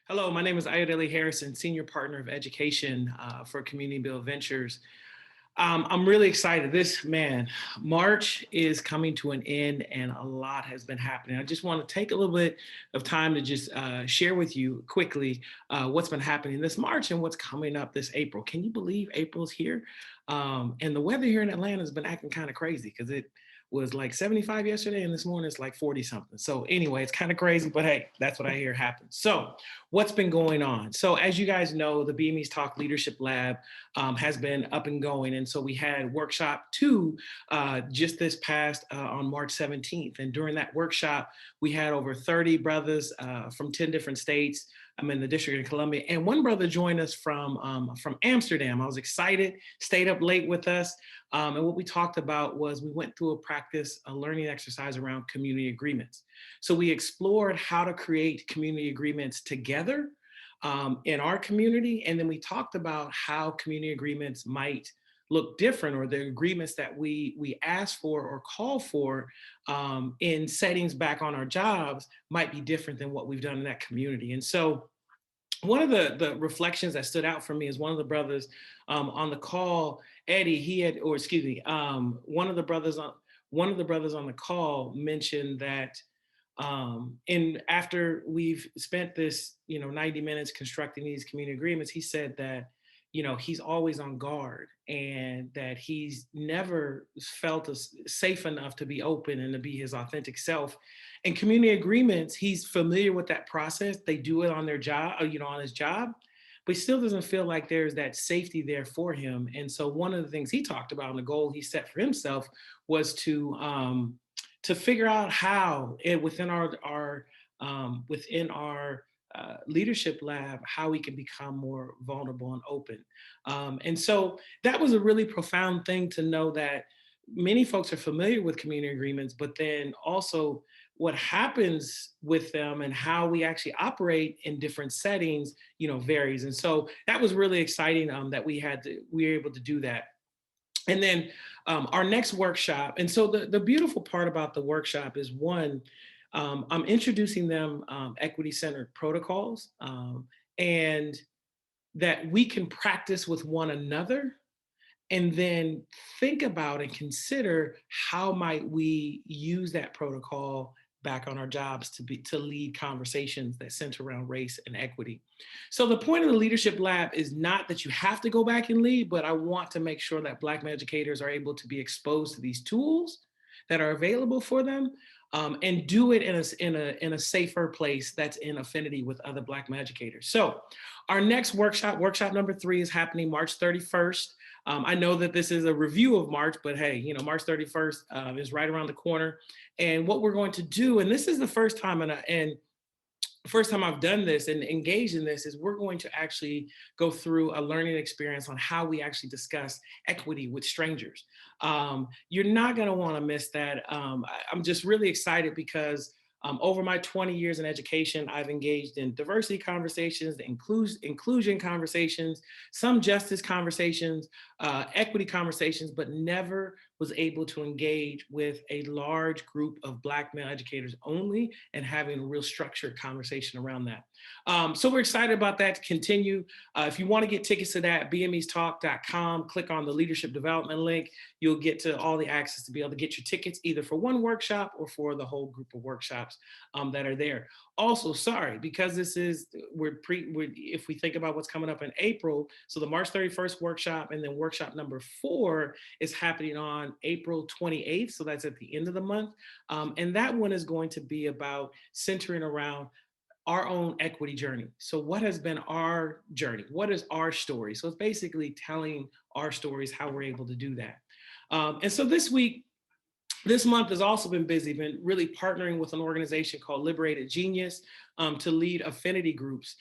Hello, my name is Ayodele Harrison, Senior Partner of Education for CommunityBuild Ventures. I'm really excited. March is coming to an end and a lot has been happening. I just want to take a little bit of time to just share with you quickly what's been happening this March and what's coming up this April. Can you believe April's here? And the weather here in Atlanta has been acting kind of crazy because it was like 75 yesterday and this morning it's like 40 something. So anyway, it's kind of crazy, but hey, that's what I hear happens. So what's been going on? So as you guys know, the BME's Talk Leadership Lab has been up and going. And so we had workshop 2 just this past on March 17th. And during that workshop, we had over 30 brothers from 10 different states. I'm in the District of Columbia, and one brother joined us from Amsterdam. I was excited, stayed up late with us, and what we talked about was we went through a learning exercise around community agreements. So we explored how to create community agreements together in our community, and then we talked about how community agreements might look different, or the agreements that we ask for or call for in settings back on our jobs might be different than what we've done in that community. And so one of the reflections that stood out for me is one of the brothers on the call, Eddie, he had, or excuse me, one of the brothers on the call mentioned that and after we've spent this 90 minutes constructing these community agreements, he said that he's always on guard and that he's never felt safe enough to be open and to be his authentic self. And community agreements, he's familiar with that process. They do it on their job, on his job, but he still doesn't feel like there's that safety there for him. And so one of the things he talked about and the goal he set for himself was to figure out how within our leadership lab, how we can become more vulnerable and open. And so that was a really profound thing to know, that many folks are familiar with community agreements, but then also what happens with them and how we actually operate in different settings, varies. And so that was really exciting that we were able to do that. And then our next workshop, and so the beautiful part about the workshop is, one, I'm introducing them equity-centered protocols, and that we can practice with one another, and then think about and consider how might we use that protocol back on our jobs to lead conversations that center around race and equity. So the point of the Leadership Lab is not that you have to go back and lead, but I want to make sure that Black educators are able to be exposed to these tools that are available for them, and do it in a safer place that's in affinity with other Black educators. So our next workshop number 3, is happening March 31st. I know that this is a review of March, but hey, March 31st is right around the corner. And what we're going to do, and this is the first time, first time I've done this and engaged in this, is we're going to actually go through a learning experience on how we actually discuss equity with strangers. You're not going to want to miss that. I'm just really excited because over my 20 years in education, I've engaged in diversity conversations, inclusion conversations, some justice conversations, equity conversations, but never was able to engage with a large group of Black male educators only, and having a real structured conversation around that. So we're excited about that to continue. If you want to get tickets to that, bmestalk.com, click on the leadership development link. You'll get to all the access to be able to get your tickets either for one workshop or for the whole group of workshops that are there. Also, sorry, because this is, if we think about what's coming up in April, so the March 31st workshop, and then workshop number 4 is happening on April 28th. So that's at the end of the month. And that one is going to be about centering around our own equity journey. So what has been our journey? What is our story? So it's basically telling our stories, how we're able to do that. And so this month has also been busy, been really partnering with an organization called Liberated Genius to lead Affinity Groups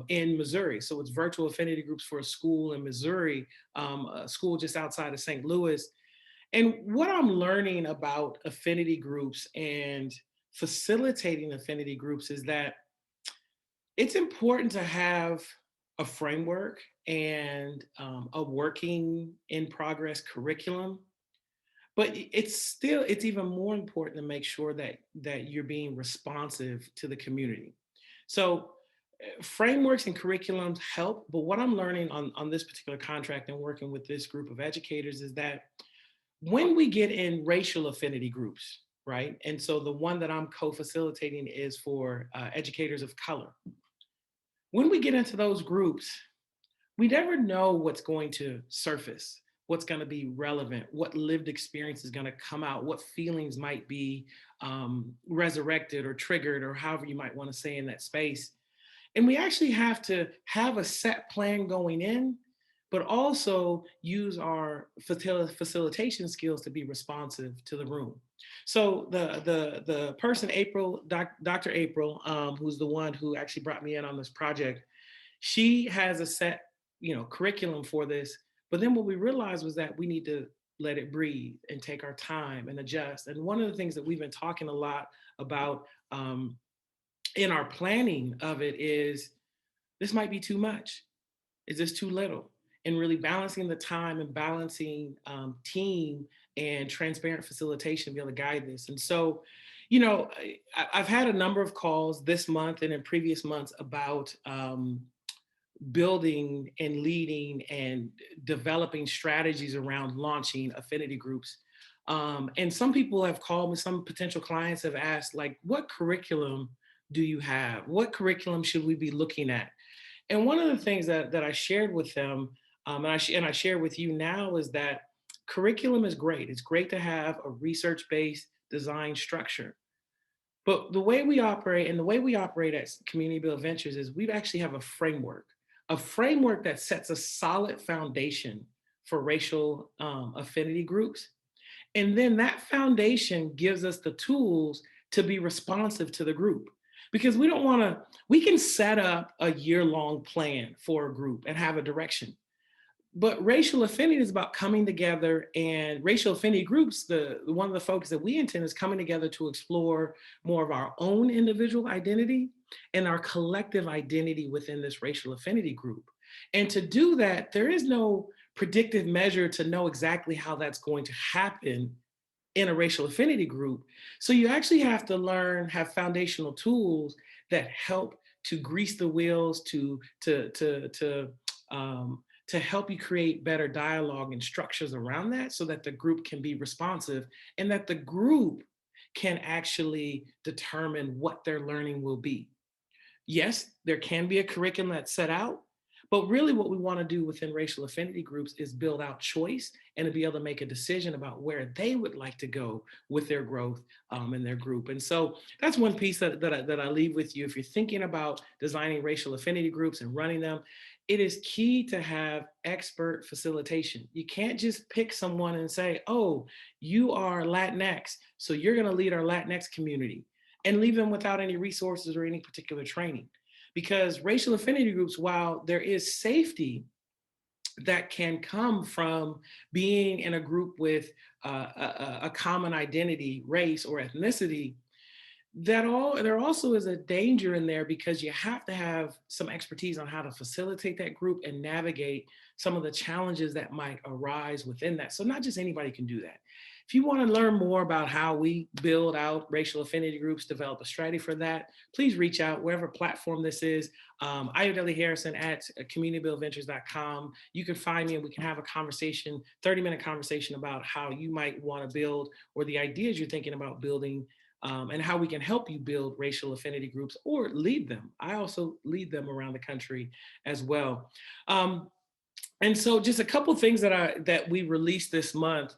in Missouri. So it's virtual Affinity Groups for a school in Missouri, a school just outside of St. Louis. And what I'm learning about Affinity Groups and facilitating Affinity Groups is that it's important to have a framework and a working in progress curriculum. But it's even more important to make sure that you're being responsive to the community. So Frameworks and curriculums help, but what I'm learning on this particular contract and working with this group of educators is that when we get in racial affinity groups, right? And so the one that I'm co-facilitating is for educators of color. When we get into those groups, we never know what's going to surface, what's going to be relevant, what lived experience is going to come out, what feelings might be resurrected or triggered, or however you might want to say in that space. And we actually have to have a set plan going in, but also use our facilitation skills to be responsive to the room. So the person, April, Dr. April, who's the one who actually brought me in on this project, she has a set, curriculum for this. But then what we realized was that we need to let it breathe and take our time and adjust. And one of the things that we've been talking a lot about in our planning of it is, this might be too much. Is this too little? And really balancing the time and balancing team and transparent facilitation to be able to guide this. And so, I've had a number of calls this month and in previous months about building and leading and developing strategies around launching affinity groups. And some people have called me, some potential clients have asked, like, what curriculum do you have? What curriculum should we be looking at? And one of the things that I shared with them, and I share with you now, is that curriculum is great. It's great to have a research-based design structure. But the way we operate, and the way we operate at Community Build Ventures, is we actually have a framework that sets a solid foundation for racial affinity groups. And then that foundation gives us the tools to be responsive to the group. Because we can set up a year-long plan for a group and have a direction. But racial affinity is about coming together, and racial affinity groups, one of the focus that we intend is coming together to explore more of our own individual identity and our collective identity within this racial affinity group. And to do that, there is no predictive measure to know exactly how that's going to happen in a racial affinity group. So you actually have to have foundational tools that help to grease the wheels, to help you create better dialogue and structures around that, so that the group can be responsive and that the group can actually determine what their learning will be. Yes, there can be a curriculum that's set out, but really what we want to do within racial affinity groups is build out choice and to be able to make a decision about where they would like to go with their growth in their group. And so that's one piece that I leave with you. If you're thinking about designing racial affinity groups and running them, it is key to have expert facilitation. You can't just pick someone and say, oh, you are Latinx, so you're going to lead our Latinx community, and leave them without any resources or any particular training. Because racial affinity groups, while there is safety that can come from being in a group with a common identity, race, or ethnicity, there also is a danger in there, because you have to have some expertise on how to facilitate that group and navigate some of the challenges that might arise within that. So not just anybody can do that. If you want to learn more about how we build out racial affinity groups, develop a strategy for that, please reach out wherever platform this is. Ayodele Harrison at communitybuildventures.com. You can find me and we can have a conversation, 30-minute conversation about how you might want to build, or the ideas you're thinking about building, and how we can help you build racial affinity groups or lead them. I also lead them around the country as well. And so just a couple of things that we released this month.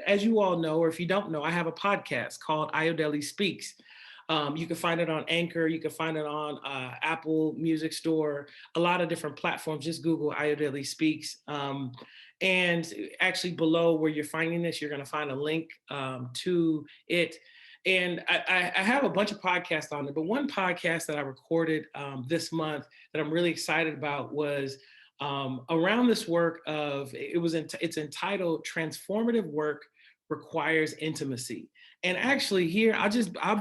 As you all know, or if you don't know, I have a podcast called Ayodele Speaks. You can find it on Anchor. You can find it on Apple Music Store, a lot of different platforms. Just Google Ayodele Speaks. And actually below where you're finding this, you're going to find a link to it. And I have a bunch of podcasts on it, but one podcast that I recorded this month that I'm really excited about was around this work of, it's entitled Transformative Work Requires Intimacy. And actually here, I'm not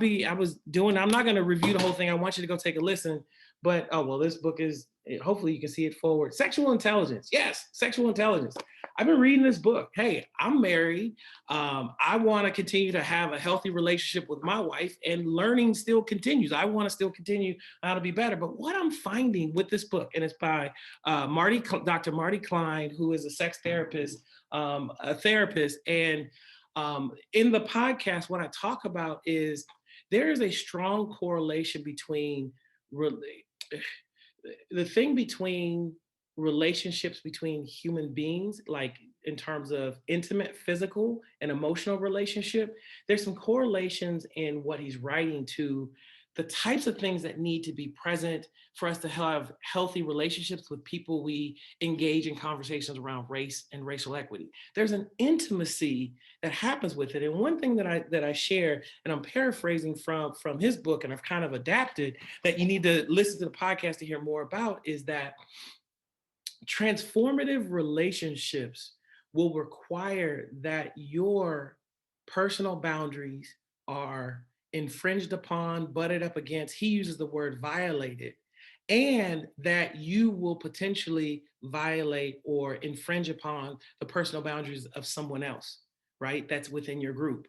going to review the whole thing. I want you to go take a listen, but, this book is, hopefully you can see it forward. Sexual intelligence. Yes, sexual intelligence. I've been reading this book. Hey, I'm married. I want to continue to have a healthy relationship with my wife, and learning still continues. I want to still continue how to be better. But what I'm finding with this book, and it's by Dr. Marty Klein, who is a sex therapist, and in the podcast, what I talk about is there is a strong correlation between the thing between relationships between human beings, like in terms of intimate, physical, and emotional relationship. There's some correlations in what he's writing to the types of things that need to be present for us to have healthy relationships with people we engage in conversations around race and racial equity. There's an intimacy that happens with it. And one thing that I share, and I'm paraphrasing from his book, and I've kind of adapted, that you need to listen to the podcast to hear more about, is that transformative relationships will require that your personal boundaries are infringed upon, butted up against. He uses the word violated, and that you will potentially violate or infringe upon the personal boundaries of someone else, right? That's within your group.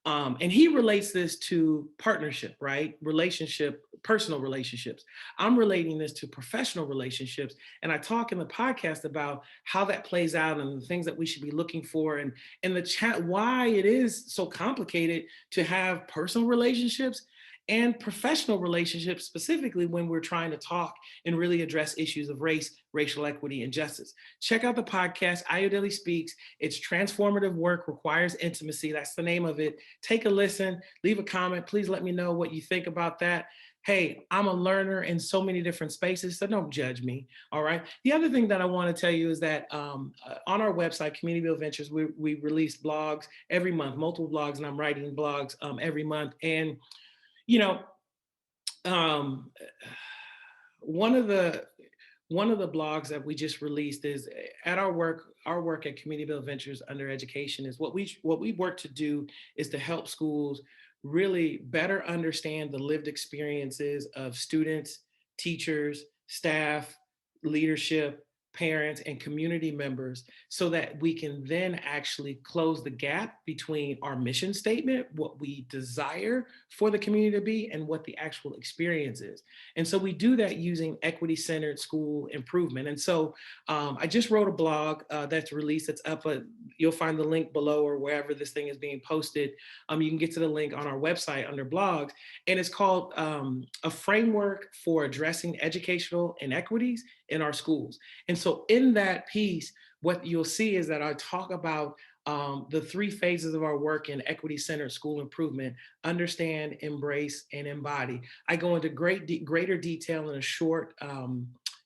And he relates this to partnership, right? Relationship, personal relationships. I'm relating this to professional relationships. And I talk in the podcast about how that plays out and the things that we should be looking for, and the chat, why it is so complicated to have personal relationships and professional relationships, specifically when we're trying to talk and really address issues of race, racial equity, and justice. Check out the podcast, Ayodele Speaks. It's transformative work, requires intimacy. That's the name of it. Take a listen, leave a comment. Please let me know what you think about that. Hey, I'm a learner in so many different spaces, so don't judge me, all right? The other thing that I want to tell you is that on our website, CommunityBuild Ventures, we release blogs every month, multiple blogs, and I'm writing blogs every month. And you know, um, one of the blogs that we just released is at our work at CommunityBuild Ventures under education is what we work to do is to help schools really better understand the lived experiences of students, teachers, staff, leadership, parents, and community members, so that we can then actually close the gap between our mission statement, what we desire for the community to be, and what the actual experience is. And so we do that using equity-centered school improvement. And so I just wrote a blog that's released. It's up. You'll find the link below or wherever this thing is being posted. You can get to the link on our website under blogs. And it's called A Framework for Addressing Educational Inequities in Our Schools. And so in that piece, what you'll see is that I talk about the three phases of our work in equity-centered school improvement: understand, embrace, and embody. I go into greater detail in a short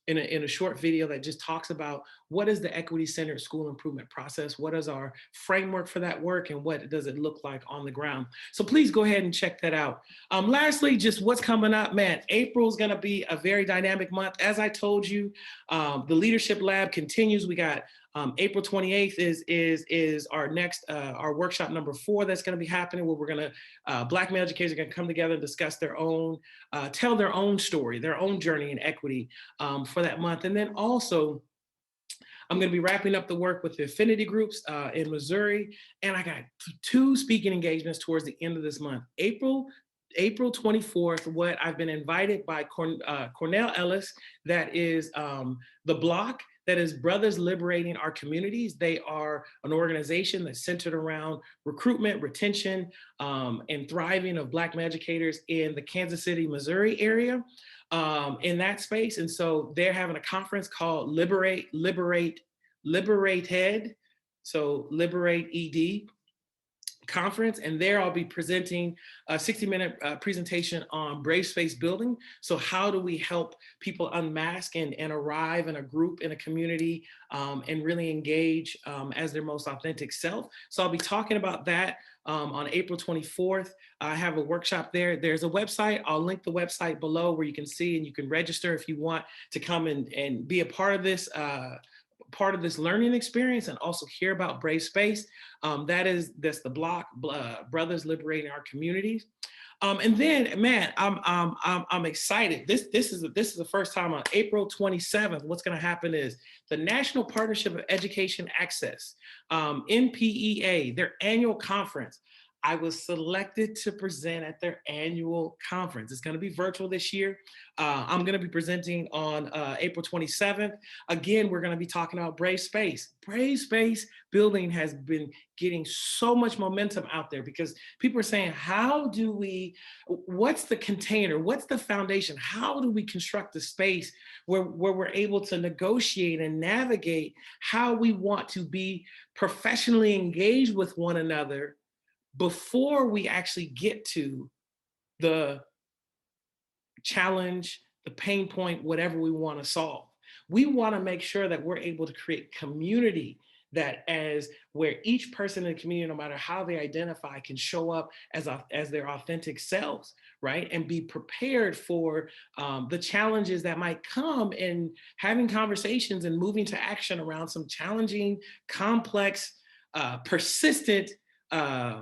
in a short video that just talks about what is the equity-centered school improvement process, what is our framework for that work, and what does it look like on the ground. So please go ahead and check that out. Lastly, just what's coming up, man. April is going to be a very dynamic month. As I told you, the Leadership Lab continues. We got April 28th is our next our workshop number 4 that's going to be happening, where we're going to Black male educators are going to come together and discuss their own tell their own story, their own journey in equity for that month. And then also I'm going to be wrapping up the work with the Affinity Groups in Missouri, and I got 2 speaking engagements towards the end of this month. April 24th, what I've been invited by Cornell Ellis, that is the Block, that is Brothers Liberating Our Communities. They are an organization that's centered around recruitment, retention, and thriving of Black male educators in the Kansas City, Missouri area, in that space. And so they're having a conference called Liberate Head. So Liberate ED conference, and there I'll be presenting a 60-minute presentation on brave space building. So how do we help people unmask and arrive in a group, in a community, and really engage as their most authentic self. So I'll be talking about that on April 24th. I have a workshop there. There's a website. I'll link the website below where you can see and you can register if you want to come and be a part of this learning experience and also hear about Brave Space. That's the Block, Brothers Liberating Our Communities. And then, man, I'm excited. This is the first time on April 27th. What's going to happen is the National Partnership of Education Access, NPEA, their annual conference. I was selected to present at their annual conference. It's going to be virtual this year. I'm going to be presenting on April 27th. Again, we're going to be talking about Brave Space. Brave Space building has been getting so much momentum out there because people are saying, how do we, what's the container? What's the foundation? How do we construct a space where we're able to negotiate and navigate how we want to be professionally engaged with one another before we actually get to the challenge, the pain point, whatever we want to solve. We want to make sure that we're able to create community that as where each person in the community, no matter how they identify, can show up as their authentic selves, right? And be prepared for the challenges that might come in having conversations and moving to action around some challenging, complex, persistent uh,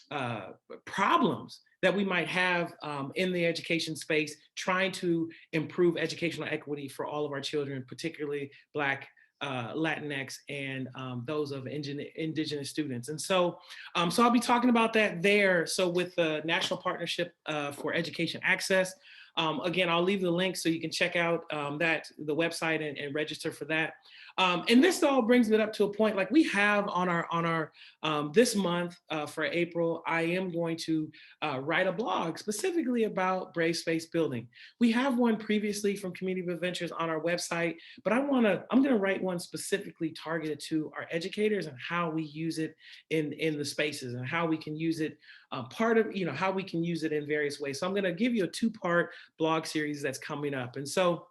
uh, problems that we might have in the education space, trying to improve educational equity for all of our children, particularly Black, Latinx, and those of indigenous students. And so, so I'll be talking about that there. So with the National Partnership for Education Access, again, I'll leave the link so you can check out the website and register for that. And this all brings it up to a point like we have on our this month for April. I am going to write a blog specifically about Brave Space building. We have one previously from CommunityBuild Ventures on our website, but I'm going to write one specifically targeted to our educators and how we use it in the spaces and how we can use it part of, how we can use it in various ways. So I'm going to give you a 2-part blog series that's coming up. And so,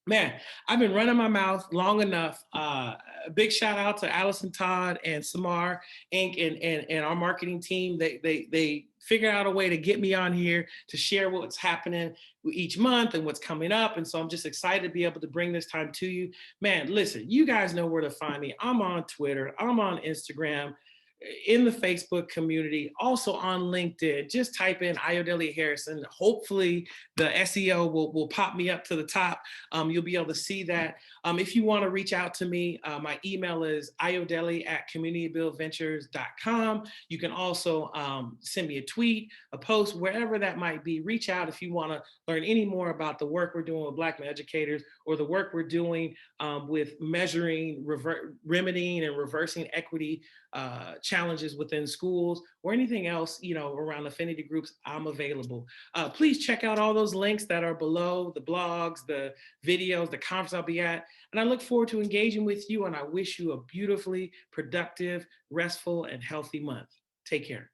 man, I've been running my mouth long enough. A big shout out to Allison Todd and Samar Inc. and our marketing team. They figured out a way to get me on here to share what's happening each month and what's coming up. And so I'm just excited to be able to bring this time to you. Man, listen, you guys know where to find me. I'm on Twitter. I'm on Instagram, in the Facebook community, also on LinkedIn. Just type in Ayodele Harrison. Hopefully the SEO will pop me up to the top. You'll be able to see that. If you want to reach out to me, my email is ayodele@communitybuildventures.com. You can also send me a tweet, a post, wherever that might be. Reach out if you want to learn any more about the work we're doing with Black men educators or the work we're doing with measuring, remedying, and reversing equity challenges within schools or anything else, around Affinity Groups. I'm available. Please check out all those links that are below, the blogs, the videos, the conference I'll be at. And I look forward to engaging with you. And I wish you a beautifully productive, restful, and healthy month. Take care.